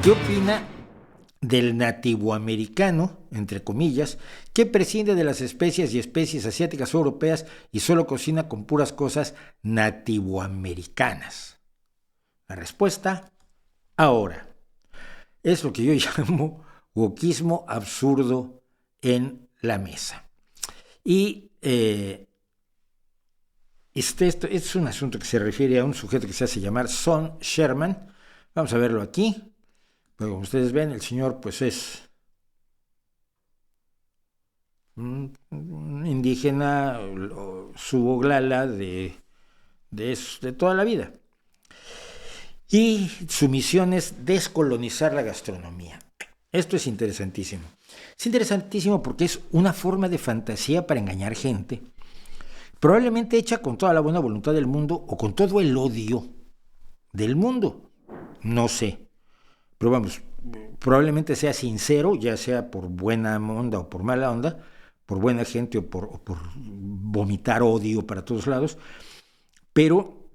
¿Qué opina del nativoamericano, entre comillas, que prescinde de las especias y especies asiáticas o europeas y solo cocina con puras cosas nativoamericanas? La respuesta, ahora. Es lo que yo llamo wokismo absurdo en la mesa. Y esto es un asunto que se refiere a un sujeto que se hace llamar Son Sherman. Vamos a verlo aquí. Pues como ustedes ven, el señor pues es un indígena suboglala de toda la vida. Y su misión es descolonizar la gastronomía. Esto es interesantísimo. Es interesantísimo porque es una forma de fantasía para engañar gente, probablemente hecha con toda la buena voluntad del mundo o con todo el odio del mundo. No sé. Pero vamos, probablemente sea sincero, ya sea por buena onda o por mala onda, por buena gente o por vomitar odio para todos lados, pero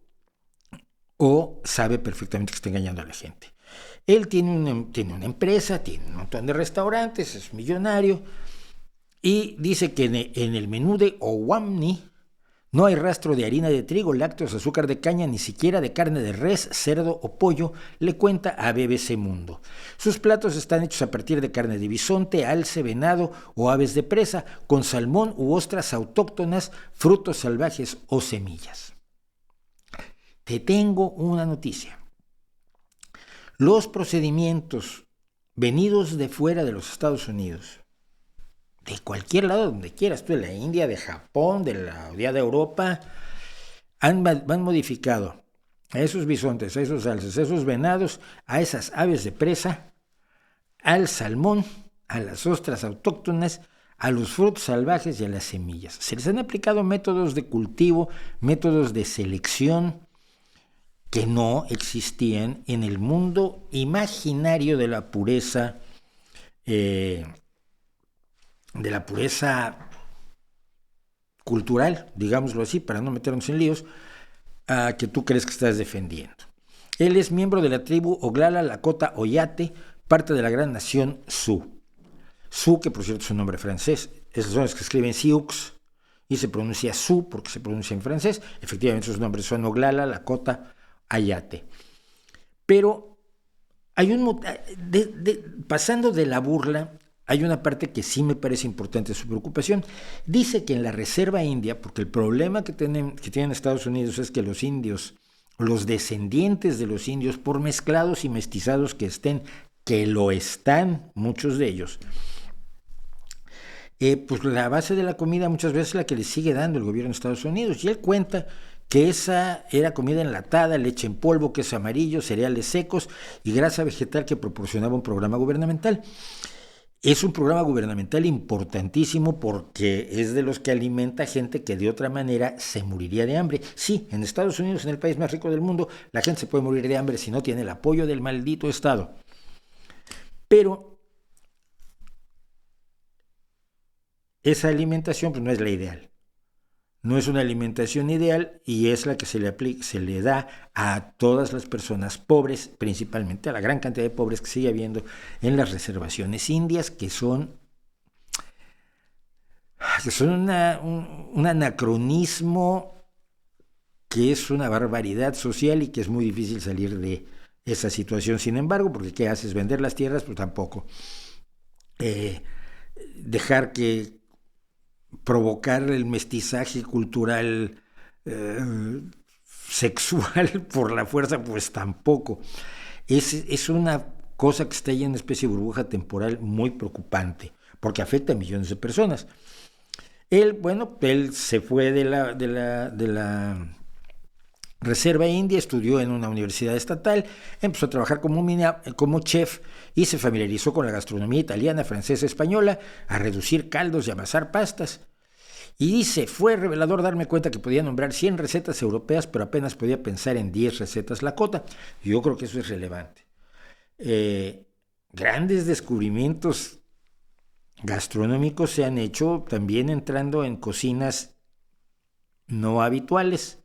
o sabe perfectamente que está engañando a la gente. Él tiene una empresa, tiene un montón de restaurantes, es millonario, y dice que en el menú de Owamni no hay rastro de harina de trigo, lácteos, azúcar de caña, ni siquiera de carne de res, cerdo o pollo, le cuenta a BBC Mundo. Sus platos están hechos a partir de carne de bisonte, alce, venado o aves de presa, con salmón u ostras autóctonas, frutos salvajes o semillas. Te tengo una noticia. Los procedimientos venidos de fuera de los Estados Unidos, de cualquier lado donde quieras, tú de la India, de Japón, de Europa, han modificado a esos bisontes, a esos alces, a esos venados, a esas aves de presa, al salmón, a las ostras autóctonas, a los frutos salvajes y a las semillas. Se les han aplicado métodos de cultivo, métodos de selección que no existían en el mundo imaginario de la pureza cultural, digámoslo así, para no meternos en líos, que tú crees que estás defendiendo. Él es miembro de la tribu Oglala Lakota Oyate, parte de la gran nación Sioux. Sioux, que por cierto es un nombre francés, esos son los que escriben Sioux y se pronuncia Sioux porque se pronuncia en francés. Efectivamente, sus nombres son Oglala Lakota Oyate. Pero hay pasando de la burla, hay una parte que sí me parece importante su preocupación. Dice que en la reserva india, porque el problema que tienen Estados Unidos es que los indios, los descendientes de los indios, por mezclados y mestizados que estén, que lo están muchos de ellos, pues la base de la comida muchas veces es la que le sigue dando el gobierno de Estados Unidos. Y él cuenta que esa era comida enlatada, leche en polvo, queso amarillo, cereales secos y grasa vegetal que proporcionaba un programa gubernamental. Es un programa gubernamental importantísimo porque es de los que alimenta gente que de otra manera se moriría de hambre. Sí, en Estados Unidos, en el país más rico del mundo, la gente se puede morir de hambre si no tiene el apoyo del maldito Estado. Pero esa alimentación pues, no es la ideal. No es una alimentación ideal y es la que se le da a todas las personas pobres, principalmente a la gran cantidad de pobres que sigue habiendo en las reservaciones indias, que son un anacronismo que es una barbaridad social y que es muy difícil salir de esa situación. Sin embargo, porque ¿qué haces? ¿Vender las tierras? Pues tampoco. Dejar que provocar el mestizaje cultural sexual por la fuerza, pues tampoco. Es una cosa que está ahí en una especie de burbuja temporal muy preocupante, porque afecta a millones de personas. Él se fue de la reserva india, estudió en una universidad estatal, empezó a trabajar como chef y se familiarizó con la gastronomía italiana, francesa, española, a reducir caldos y amasar pastas. Y dice, fue revelador darme cuenta que podía nombrar 100 recetas europeas, pero apenas podía pensar en 10 recetas Lakota. Yo creo que eso es relevante. Grandes descubrimientos gastronómicos se han hecho también entrando en cocinas no habituales.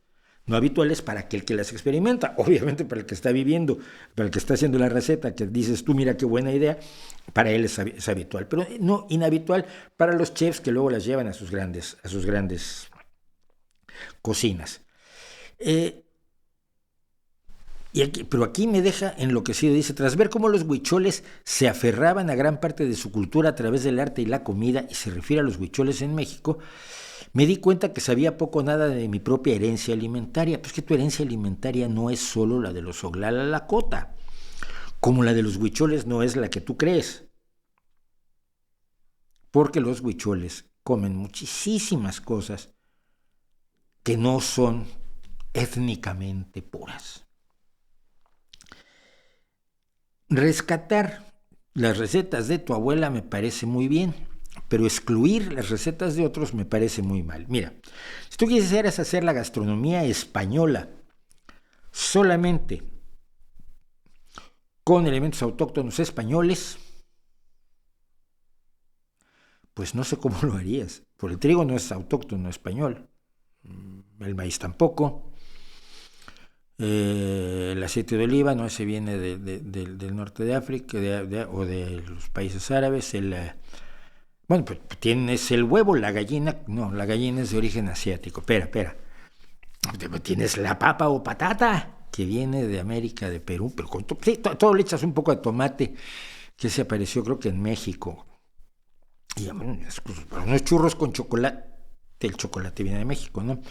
no habituales para aquel que las experimenta. Obviamente para el que está viviendo, para el que está haciendo la receta, que dices tú, mira qué buena idea, para él es habitual, pero no inhabitual para los chefs que luego las llevan a sus grandes cocinas. Pero aquí me deja enloquecido. Dice, tras ver cómo los huicholes se aferraban a gran parte de su cultura a través del arte y la comida, y se refiere a los huicholes en México, me di cuenta que sabía poco o nada de mi propia herencia alimentaria. Pues que tu herencia alimentaria no es solo la de los Oglala Lakota, como la de los huicholes no es la que tú crees. Porque los huicholes comen muchísimas cosas que no son étnicamente puras. Rescatar las recetas de tu abuela me parece muy bien, pero excluir las recetas de otros me parece muy mal. Mira, si tú quisieras hacer la gastronomía española solamente con elementos autóctonos españoles, pues no sé cómo lo harías, porque el trigo no es autóctono español, el maíz tampoco, el aceite de oliva no, ese viene del norte de África o de los países árabes. Bueno, pues tienes el huevo, la gallina, no, la gallina es de origen asiático. Espera. Tienes la papa o patata, que viene de América, de Perú, pero con todo le echas un poco de tomate, que se apareció creo que en México. Y unos churros con chocolate, el chocolate viene de México, ¿no?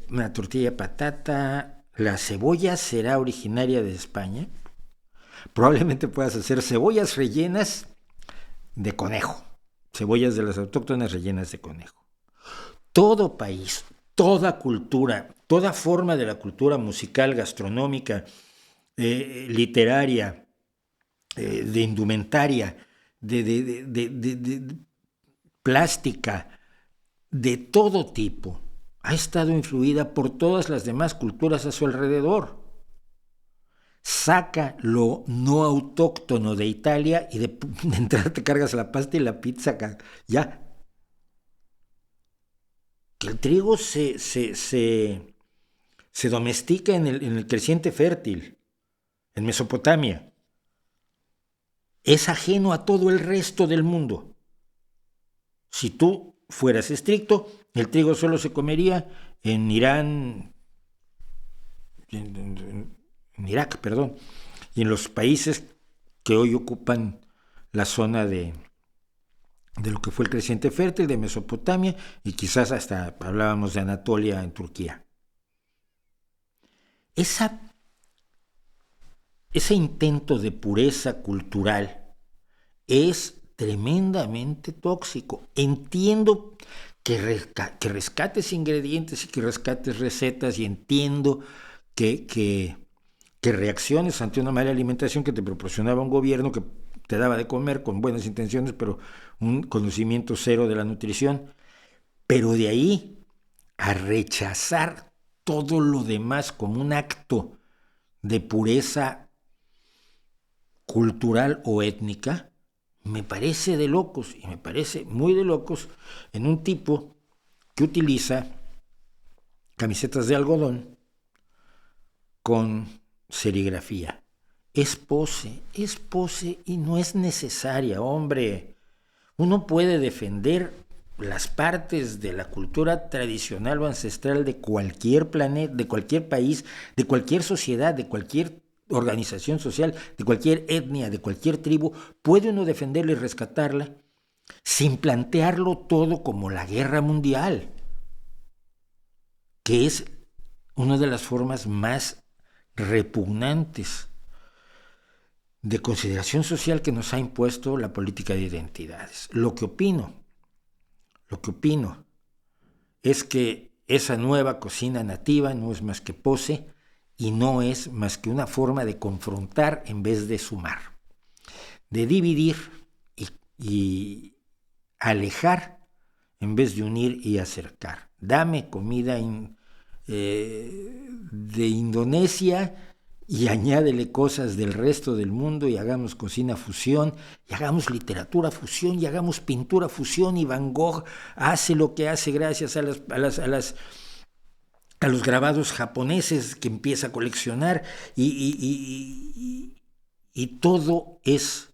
Una tortilla de patata. La cebolla será originaria de España. Probablemente puedas hacer cebollas rellenas de conejo, cebollas de las autóctonas rellenas de conejo. Todo país, toda cultura, toda forma de la cultura musical, gastronómica, literaria, de indumentaria, de plástica, de todo tipo, ha estado influida por todas las demás culturas a su alrededor. Saca lo no autóctono de Italia y de entrada te cargas la pasta y la pizza, ya. Que el trigo se domestica en el creciente fértil, en Mesopotamia. Es ajeno a todo el resto del mundo. Si tú fueras estricto, el trigo solo se comería en Irán, en Irak, y en los países que hoy ocupan la zona de lo que fue el creciente fértil de Mesopotamia, y quizás hasta hablábamos de Anatolia en Turquía. Ese intento de pureza cultural es tremendamente tóxico. Entiendo que rescates ingredientes y que rescates recetas, y entiendo que reacciones ante una mala alimentación que te proporcionaba un gobierno que te daba de comer con buenas intenciones, pero un conocimiento cero de la nutrición. Pero de ahí a rechazar todo lo demás como un acto de pureza cultural o étnica, me parece de locos, y me parece muy de locos en un tipo que utiliza camisetas de algodón con serigrafía. Es pose y no es necesaria, hombre. Uno puede defender las partes de la cultura tradicional o ancestral de cualquier planeta, de cualquier país, de cualquier sociedad, de cualquier organización social, de cualquier etnia, de cualquier tribu. Puede uno defenderla y rescatarla sin plantearlo todo como la guerra mundial, que es una de las formas más repugnantes de consideración social que nos ha impuesto la política de identidades. Lo que opino es que esa nueva cocina nativa no es más que pose y no es más que una forma de confrontar en vez de sumar, de dividir y alejar en vez de unir y acercar. Dame comida de Indonesia y añádele cosas del resto del mundo, y hagamos cocina fusión, y hagamos literatura fusión, y hagamos pintura fusión, y Van Gogh hace lo que hace gracias a las a los grabados japoneses que empieza a coleccionar y todo es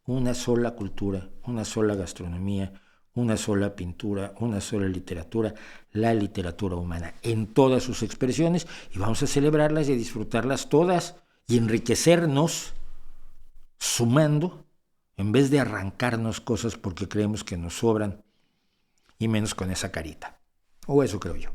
una sola cultura, una sola gastronomía, una sola pintura, una sola literatura, la literatura humana, en todas sus expresiones, y vamos a celebrarlas y a disfrutarlas todas y enriquecernos sumando, en vez de arrancarnos cosas porque creemos que nos sobran, y menos con esa carita. O eso creo yo.